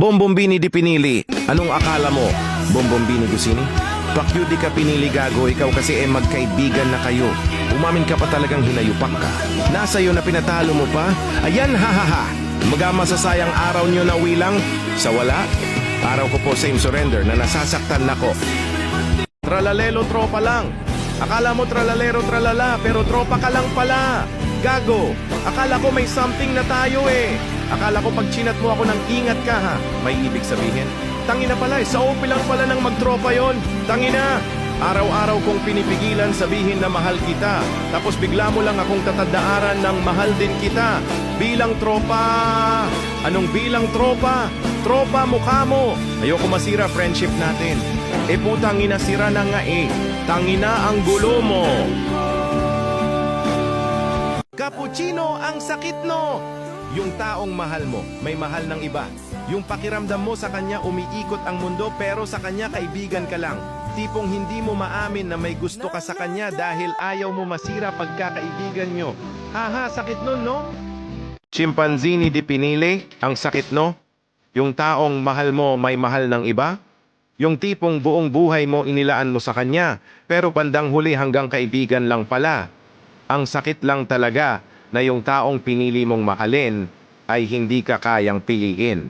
Bombombini di pinili. Anong akala mo? Bombombini Gusini? Pakyo di ka pinili gago, ikaw kasi magkaibigan na kayo. Umamin ka pa talagang hinayupak ka. Nasa iyo na pinatalo mo pa? Ayan, hahaha. Magasasayang araw nyo na wilang sa wala. Araw ko po same surrender na nasasaktan nako. Tralalelo tropa lang. Akala mo tralalero tralala pero tropa ka lang pala. Gago. Akala ko may something na tayo eh. Akala ko pag chinat mo ako ng ingat ka ha. May ibig sabihin? Tangina pala eh. Sa OP lang pala ng magtropa yon. Tangina. Araw-araw kong pinipigilan sabihin na mahal kita. Tapos bigla mo lang akong tatandaaran ng mahal din kita. Bilang tropa. Anong bilang tropa? Tropa mukha mo. Ayoko masira friendship natin. Eh putang ina sira na nga eh. Tangina ang gulo mo. Cappuccino ang sakit no. Yung taong mahal mo, may mahal ng iba. Yung pakiramdam mo sa kanya umiikot ang mundo pero sa kanya kaibigan ka lang. Tipong hindi mo maamin na may gusto ka sa kanya dahil ayaw mo masira pagkakaibigan nyo. Haha, sakit nun, no? Chimpanzini di pinili, ang sakit, no? Yung taong mahal mo may mahal ng iba? Yung tipong buong buhay mo inilaan mo sa kanya, pero bandang huli hanggang kaibigan lang pala. Ang sakit lang talaga na yung taong pinili mong mahalin ay hindi ka kayang piliin.